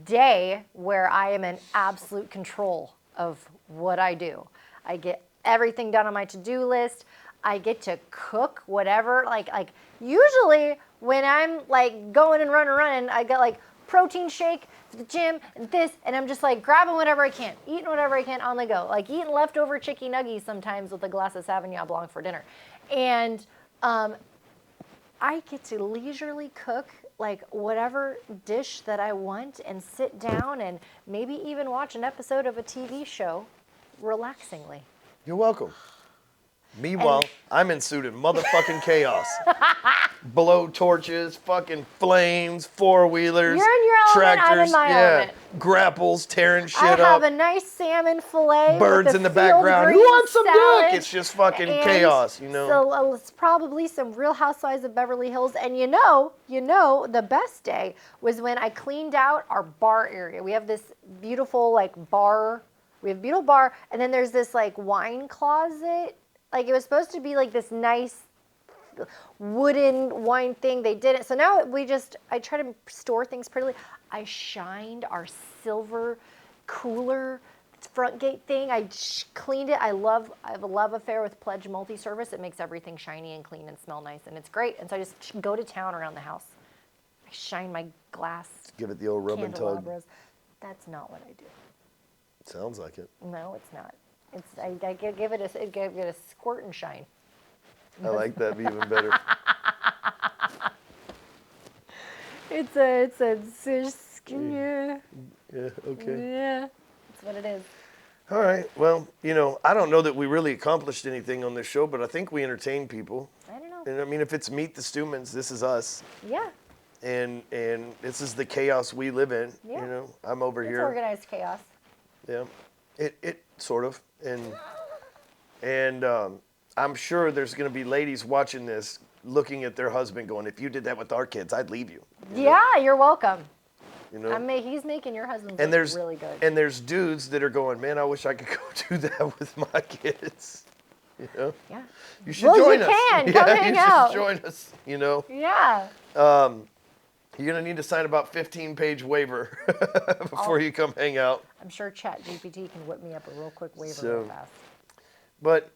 day where I am in absolute control of what I do. I get everything done on my to-do list. I get to cook whatever. Like usually when I'm like going and running, I got like protein shake to the gym and this, and I'm just like grabbing whatever I can, eating whatever I can on the go. Like eating leftover chicken nuggies sometimes with a glass of Sauvignon Blanc for dinner. And I get to leisurely cook like whatever dish that I want and sit down and maybe even watch an episode of a TV show relaxingly. You're welcome. Meanwhile, I'm ensued in motherfucking chaos. Blow torches, fucking flames, four-wheelers, You're in your element, tractors, I'm in my element. grapples tearing shit I up. have a nice salmon fillet. Birds with in the background. Who wants some duck? It's just fucking chaos, you know. So it's probably some Real Housewives of Beverly Hills. And you know, the best day was when I cleaned out our bar area. We have this beautiful bar. We have a beautiful bar, and then there's this wine closet. It was supposed to be this nice wooden wine thing. They didn't. So now I try to store things prettily. I shined our silver cooler front gate thing. I cleaned it. I have a love affair with Pledge Multi-Service. It makes everything shiny and clean and smell nice, and it's great. And so I just go to town around the house. I shine my glass. Give it the old rub and tug. That's not what I do. Sounds like it. No, it's not. I give it a squirt and shine. I like that even better. It's yeah. Yeah, okay. Yeah, that's what it is. All right. Well, I don't know that we really accomplished anything on this show, but I think we entertained people. I don't know. And I mean, if it's Meet the Stewmans, this is us. Yeah. And this is the chaos we live in. Yeah. I'm over here. It's organized chaos. Yeah. It sort of. And I'm sure there's going to be ladies watching this looking at their husband going, if you did that with our kids, I'd leave you. Yeah, you're welcome. He's making your husband look really good. And there's dudes that are going, man, I wish I could go do that with my kids. Yeah. You should join us. Come hang out. You should join us, Yeah. You're going to need to sign about 15-page waiver before you come hang out. I'm sure ChatGPT can whip me up a real quick waiver real fast. But,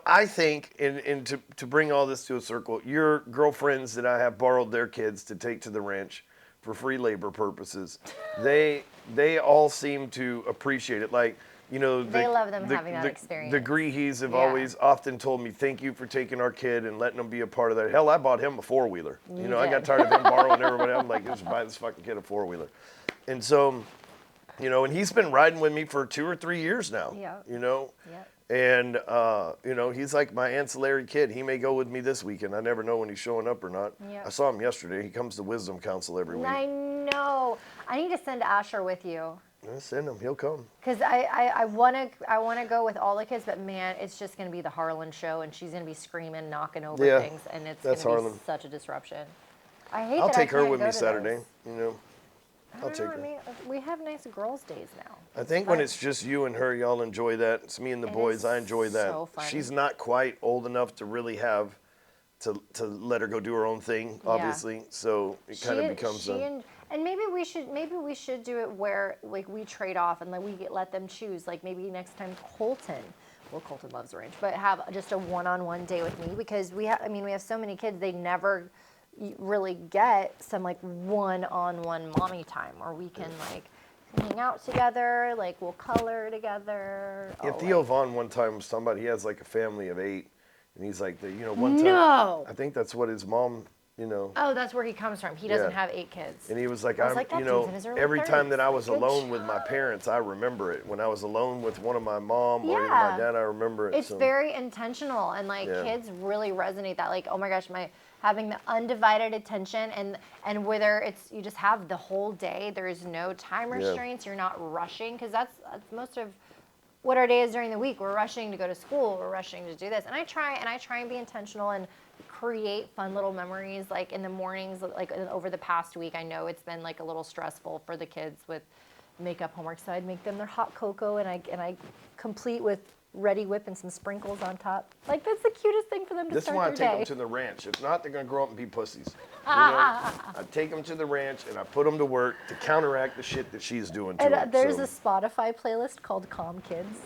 I think, and to bring all this to a circle, your girlfriends that I have borrowed their kids to take to the ranch for free labor purposes, they all seem to appreciate it. They love them having that experience. The Greehees have always often told me, thank you for taking our kid and letting them be a part of that. Hell, I bought him a four-wheeler. I got tired of him borrowing everybody. I'm like, just buy this fucking kid a four-wheeler. And so, and he's been riding with me for 2 or 3 years now. Yeah. Yeah. And, he's like my ancillary kid. He may go with me this weekend. I never know when he's showing up or not. Yeah. I saw him yesterday. He comes to Wisdom Council every week. I know. I need to send Asher with you. Yeah, send him. He'll come. Because I want to go with all the kids, but man, it's just going to be the Harlan show, and she's going to be screaming, knocking over things, and it's going to be such a disruption. I'll take her with me Saturday. I'll take her. I mean, we have nice girls' days now. I think when it's just you and her, y'all enjoy that. It's me and the boys. I enjoy that. So fun. She's not quite old enough to really have to let her go do her own thing, obviously. So it kind of becomes and maybe we should do it where we trade off and let them choose. Maybe next time Colton loves the ranch, but have just a one-on-one day with me, because we have so many kids, they never really get some one-on-one mommy time, or we can hang out together, we'll color together. Theo Vaughn one time was talking about he has a family of 8, and he's like, one time. No. I think that's what his mom, Oh, that's where he comes from. He doesn't have 8 kids. And he was like, every time that I was alone with my parents, I remember it. When I was alone with one of my mom or even my dad, I remember it. It's very intentional, and kids really resonate that. Oh my gosh, having the undivided attention, and whether it's you just have the whole day, there is no time restraints. You're not rushing, because that's most of what our day is during the week. We're rushing to go to school. We're rushing to do this, and I try and be intentional and create fun little memories. In the mornings, over the past week, I know it's been a little stressful for the kids with makeup homework, so I'd make them their hot cocoa, and I complete with Ready Whip and some sprinkles on top. That's the cutest thing for them to start their day. This is why I take them to the ranch. If not, they're going to grow up and be pussies. I take them to the ranch, and I put them to work to counteract the shit that she's doing to them. There's a Spotify playlist called Calm Kids,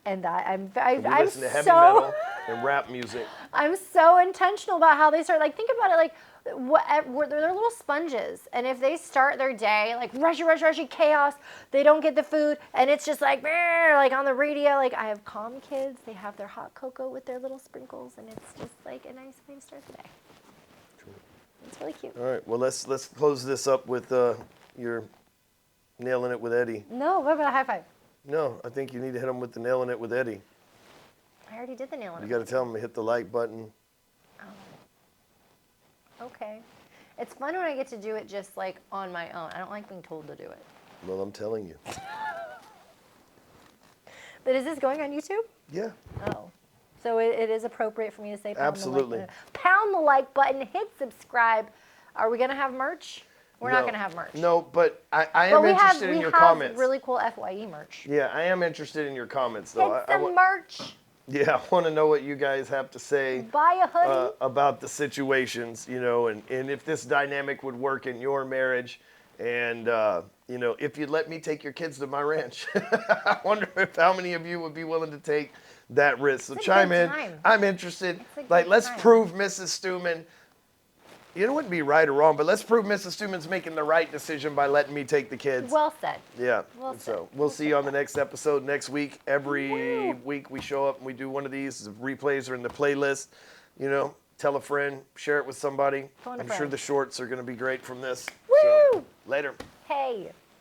and I'm listen to heavy metal and rap music. I'm so intentional about how they start. Think about it. They're little sponges, and if they start their day rushy chaos, they don't get the food, and it's just on the radio. I have Calm Kids. They have their hot cocoa with their little sprinkles, and it's just a nice way to start the day. True. It's really cute. All right. Well, let's close this up with your nailing it with Eddie. No, what about a high five? No, I think you need to hit him with the nailing it with Eddie. I already did the nail in it. You got to tell them to hit the like button. Oh. Okay. It's fun when I get to do it just like on my own. I don't like being told to do it. Well, I'm telling you. But is this going on YouTube? Yeah. Oh. So it is appropriate for me to say pound Absolutely. the like button. Pound the like button, hit subscribe. Are we going to have merch? We're not going to have merch. No, but I am interested in your comments. We have really cool FYE merch. Yeah, I am interested in your comments, though. Get some merch. Yeah, I want to know what you guys have to say. Buy a hoodie. About the situations, you know, and if this dynamic would work in your marriage. And, you know, if you'd let me take your kids to my ranch. I wonder how many of you would be willing to take that risk. So chime in. I'm interested. Like, let's prove Mrs. Stewman. You know, it wouldn't be right or wrong, but let's prove Mrs. Stewman's making the right decision by letting me take the kids. Well said. Yeah. Well said. So we'll see you on the next episode next week. Every week we show up and we do one of these. The replays are in the playlist. You know, tell a friend, share it with somebody. I'm sure the shorts are going to be great from this. Woo! So, later. Hey.